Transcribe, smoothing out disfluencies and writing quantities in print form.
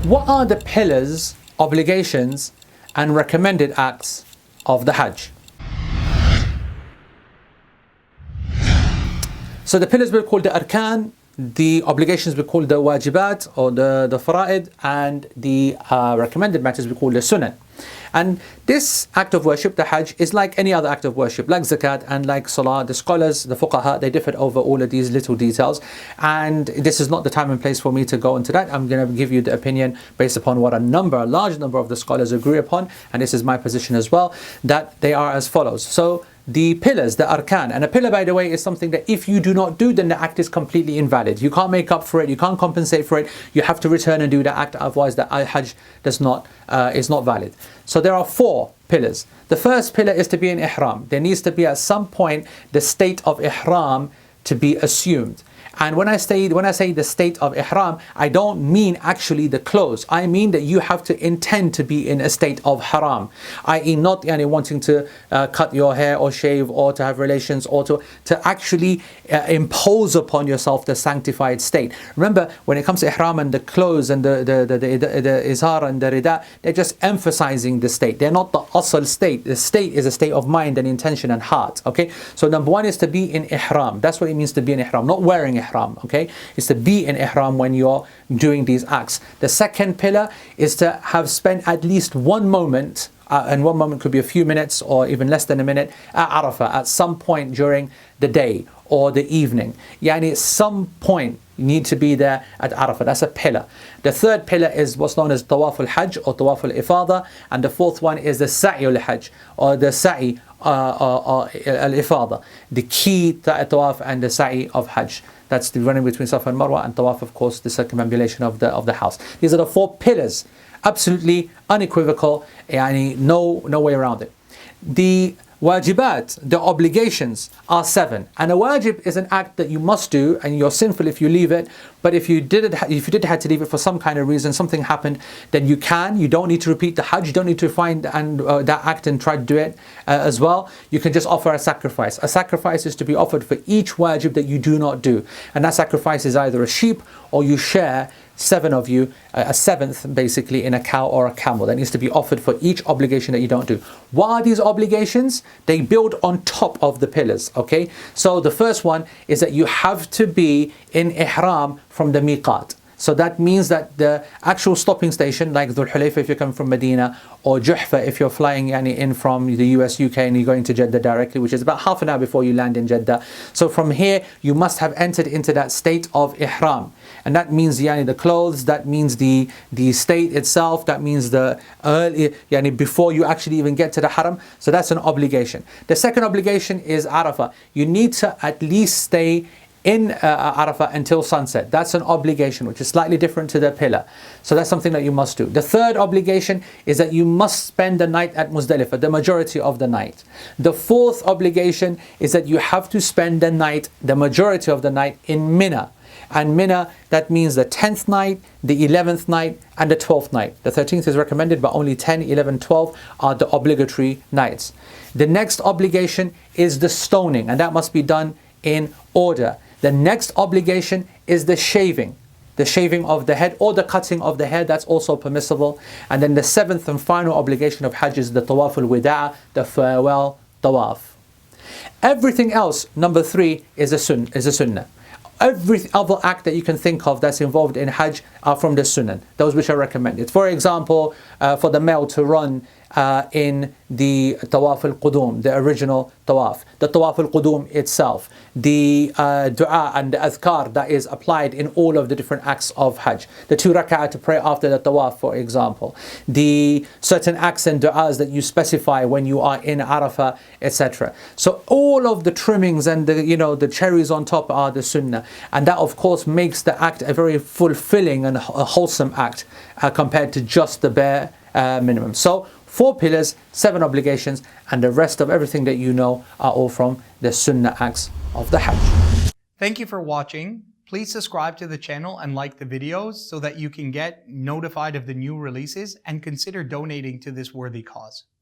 What are the pillars, obligations, and recommended acts of the Hajj? So the pillars we call the arkan, the obligations we call the wajibat or the fara'id, and the recommended matters we call the sunan. And this act of worship, the Hajj, is like any other act of worship, like zakat and like salah. The scholars, the fuqaha, they differed over all of these little details. And this is not the time and place for me to go into that. I'm going to give you the opinion based upon what a large number of the scholars agree upon. And this is my position as well, that they are as follows. So the pillars, the arkan, and a pillar, by the way, is something that if you do not do, then the act is completely invalid. You can't make up for it, you can't compensate for it, you have to return and do the act, otherwise the Hajj is not valid. So there are 4 pillars. The first pillar is to be in Ihram. There needs to be at some point the state of Ihram to be assumed. And when I say the state of Ihram, I don't mean actually the clothes. I mean that you have to intend to be in a state of haram, i.e. not wanting to cut your hair or shave or to have relations or to actually impose upon yourself the sanctified state. Remember, when it comes to Ihram and the clothes and the izhar and the rida, they're just emphasizing the state. They're not the asl state. The state is a state of mind and intention and heart. Okay, so number 1 is to be in Ihram. That's what it means to be in Ihram, not wearing Ihram, okay? Is to be in Ihram when you're doing these acts. The second pillar is to have spent at least one moment, and one moment could be a few minutes or even less than a minute, at Arafah, at some point during the day or the evening. Yani at some point you need to be there at Arafah. That's a pillar. The third pillar is what's known as Tawaf al-Hajj or Tawaf al-Ifada, and the fourth one is the Saee al-Hajj or the Saee al-Ifada, the key to Tawaf and the Saee of Hajj. That's the running between Safa and Marwa, and Tawaf, of course, the circumambulation of the house. These are the 4 pillars, absolutely unequivocal, and no way around it. The Wajibat, the obligations, are 7, and a wajib is an act that you must do, and you're sinful if you leave it. But if you did have to leave it for some kind of reason, something happened, then you don't need to repeat the Hajj, you don't need to find that act and try to do it as well. You can just offer a sacrifice. A sacrifice is to be offered for each wajib that you do not do, and that sacrifice is either a sheep or you share 7 of you, a 7th basically in a cow or a camel. That needs to be offered for each obligation that you don't do. What are these obligations? They build on top of the pillars, okay? So the first one is that you have to be in Ihram from the miqat. So that means that the actual stopping station, like Dhul Hulayfa if you're coming from Medina, or Juhfa if you're flying in from the US, UK, and you're going to Jeddah directly, which is about half an hour before you land in Jeddah. So from here, you must have entered into that state of Ihram. And that means the clothes, that means the state itself, that means the early, before you actually even get to the Haram. So that's an obligation. The second obligation is Arafah. You need to at least stay in Arafah until sunset. That's an obligation, which is slightly different to the pillar. So that's something that you must do. The third obligation is that you must spend the night at Muzdalifah, the majority of the night. The fourth obligation is that you have to spend the night, the majority of the night, in Mina. And Mina, that means the 10th night, the 11th night, and the 12th night. The 13th is recommended, but only 10, 11, 12 are the obligatory nights. The next obligation is the stoning, and that must be done in order. The next obligation is the shaving of the head or the cutting of the hair. That's also permissible. And then the 7th and final obligation of Hajj is the Tawaf al-Wida', the farewell Tawaf. Everything else, number 3, is a sunnah. Every other act that you can think of that's involved in Hajj are from the Sunan, those which are recommended. For example, for the male to run in the Tawaf al-Qudum, the original Tawaf, the Tawaf al-Qudum itself, the dua and the adhkar that is applied in all of the different acts of Hajj, the 2 rak'ah to pray after the Tawaf, for example, the certain acts and du'as that you specify when you are in Arafah, etc. So all of the trimmings and the cherries on top are the Sunnah, and that of course makes the act a very fulfilling and a wholesome act compared to just the bare minimum. So 4 pillars, 7 obligations, and the rest of everything that you know are all from the Sunnah acts of the Hajj. Thank you for watching. Please subscribe to the channel and like the videos so that you can get notified of the new releases, and consider donating to this worthy cause.